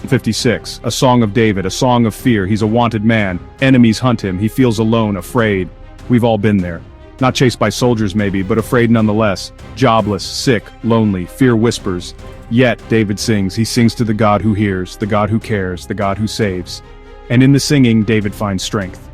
56, a song of David, a song of fear. He's a wanted man. Enemies hunt him. He feels alone, afraid. We've all been there. Not chased by soldiers maybe, but afraid nonetheless. Jobless, sick, lonely, fear whispers. Yet, David sings. He sings to the God who hears, the God who cares, the God who saves. And in the singing, David finds strength.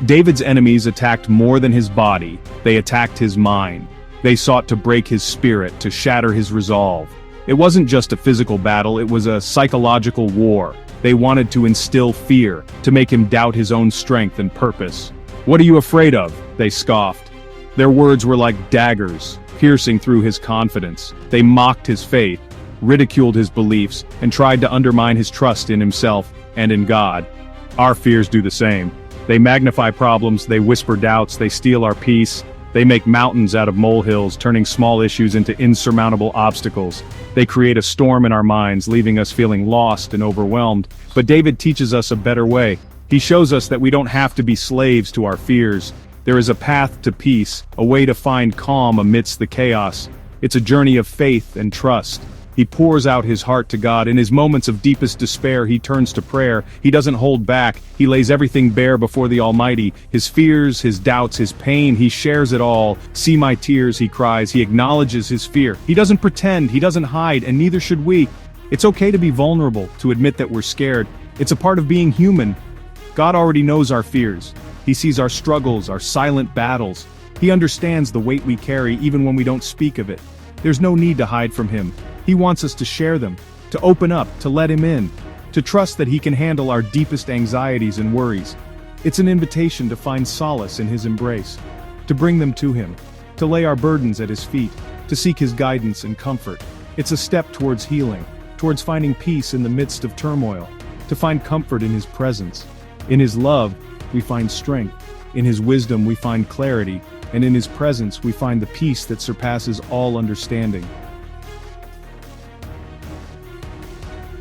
David's enemies attacked more than his body. They attacked his mind. They sought to break his spirit, to shatter his resolve. It wasn't just a physical battle, it was a psychological war. They wanted to instill fear, to make him doubt his own strength and purpose. "What are you afraid of?" they scoffed. Their words were like daggers, piercing through his confidence. They mocked his faith, ridiculed his beliefs, and tried to undermine his trust in himself and in God. Our fears do the same. They magnify problems, they whisper doubts, they steal our peace. They make mountains out of molehills, turning small issues into insurmountable obstacles. They create a storm in our minds, leaving us feeling lost and overwhelmed. But David teaches us a better way. He shows us that we don't have to be slaves to our fears. There is a path to peace, a way to find calm amidst the chaos. It's a journey of faith and trust. He pours out his heart to God. In his moments of deepest despair, he turns to prayer. He doesn't hold back. He lays everything bare before the Almighty. His fears, his doubts, his pain, he shares it all. "See my tears," he cries. He acknowledges his fear. He doesn't pretend, he doesn't hide, and neither should we. It's okay to be vulnerable, to admit that we're scared. It's a part of being human. God already knows our fears. He sees our struggles, our silent battles. He understands the weight we carry even when we don't speak of it. There's no need to hide from him. He wants us to share them, to open up, to let him in, to trust that he can handle our deepest anxieties and worries. It's an invitation to find solace in his embrace, to bring them to him, to lay our burdens at his feet, to seek his guidance and comfort. It's a step towards healing, towards finding peace in the midst of turmoil, to find comfort in his presence. In his love, we find strength. In his wisdom, we find clarity. And in his presence, we find the peace that surpasses all understanding.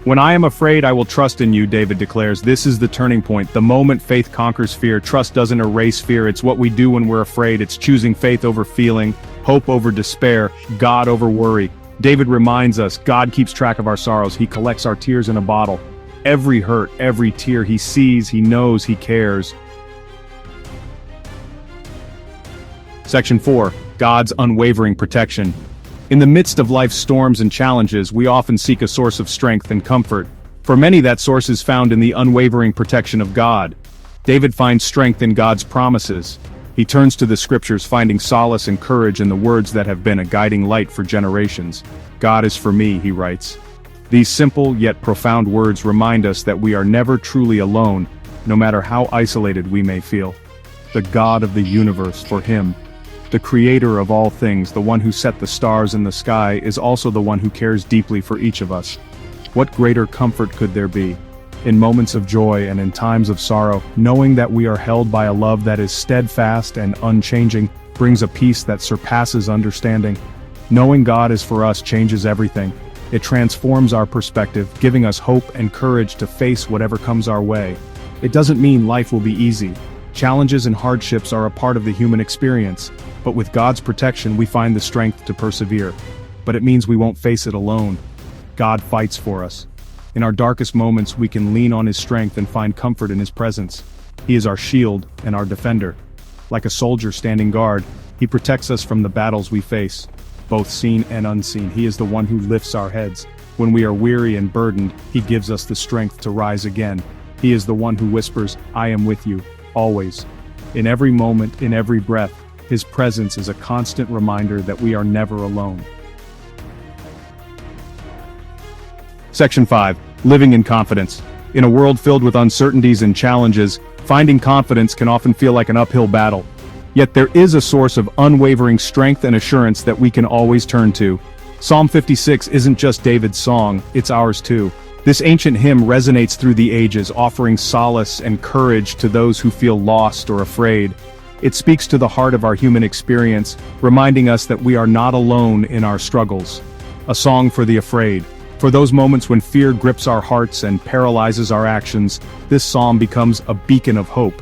"When I am afraid, I will trust in you," David declares. This is the turning point. The moment faith conquers fear. Trust doesn't erase fear. It's what we do when we're afraid. It's choosing faith over feeling, hope over despair, God over worry. David reminds us, God keeps track of our sorrows. He collects our tears in a bottle. Every hurt, every tear, he sees, he knows, he cares. Section 4. God's unwavering protection. In the midst of life's storms and challenges, we often seek a source of strength and comfort. For many, that source is found in the unwavering protection of God. David finds strength in God's promises. He turns to the scriptures, finding solace and courage in the words that have been a guiding light for generations. "God is for me," he writes. These simple yet profound words remind us that we are never truly alone, no matter how isolated we may feel. The God of the universe, for him, the creator of all things, the one who set the stars in the sky, is also the one who cares deeply for each of us. What greater comfort could there be? In moments of joy and in times of sorrow, knowing that we are held by a love that is steadfast and unchanging brings a peace that surpasses understanding. Knowing God is for us changes everything. It transforms our perspective, giving us hope and courage to face whatever comes our way. It doesn't mean life will be easy. Challenges and hardships are a part of the human experience, but with God's protection we find the strength to persevere. But it means we won't face it alone. God fights for us. In our darkest moments we can lean on his strength and find comfort in his presence. He is our shield and our defender. Like a soldier standing guard, he protects us from the battles we face, both seen and unseen. He is the one who lifts our heads. When we are weary and burdened, he gives us the strength to rise again. He is the one who whispers, "I am with you, always." In every moment, in every breath, his presence is a constant reminder that we are never alone. Section 5. Living in confidence. In a world filled with uncertainties and challenges, finding confidence can often feel like an uphill battle. Yet there is a source of unwavering strength and assurance that we can always turn to. Psalm 56 isn't just David's song, it's ours too. This ancient hymn resonates through the ages, offering solace and courage to those who feel lost or afraid. It speaks to the heart of our human experience, reminding us that we are not alone in our struggles. A song for the afraid. For those moments when fear grips our hearts and paralyzes our actions, this psalm becomes a beacon of hope.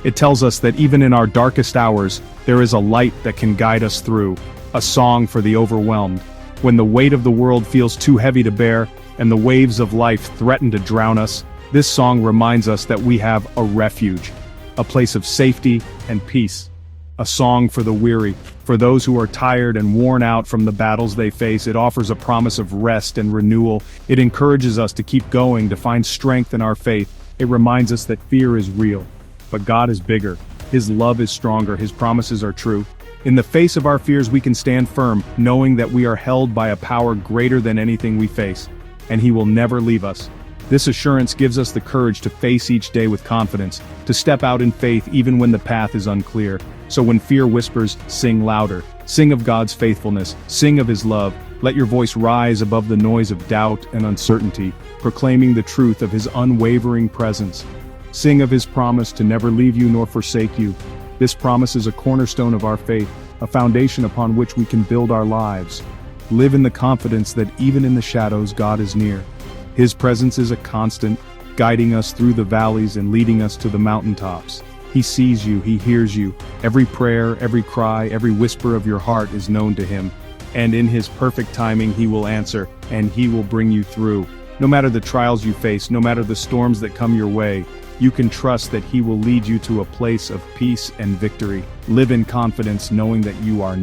It tells us that even in our darkest hours, there is a light that can guide us through, a song for the overwhelmed. When the weight of the world feels too heavy to bear, and the waves of life threaten to drown us, this song reminds us that we have a refuge, a place of safety and peace. A song for the weary, for those who are tired and worn out from the battles they face. It offers a promise of rest and renewal. It encourages us to keep going, to find strength in our faith. It reminds us that fear is real, but God is bigger. His love is stronger, His promises are true. In the face of our fears we can stand firm, knowing that we are held by a power greater than anything we face, and He will never leave us. This assurance gives us the courage to face each day with confidence, to step out in faith even when the path is unclear. So when fear whispers, sing louder. Sing of God's faithfulness, sing of His love. Let your voice rise above the noise of doubt and uncertainty, proclaiming the truth of His unwavering presence. Sing of His promise to never leave you nor forsake you. This promise is a cornerstone of our faith, a foundation upon which we can build our lives. Live in the confidence that even in the shadows God is near. His presence is a constant, guiding us through the valleys and leading us to the mountaintops. He sees you, He hears you. Every prayer, every cry, every whisper of your heart is known to Him. And in His perfect timing He will answer, and He will bring you through. No matter the trials you face, no matter the storms that come your way, you can trust that He will lead you to a place of peace and victory. Live in confidence knowing that you are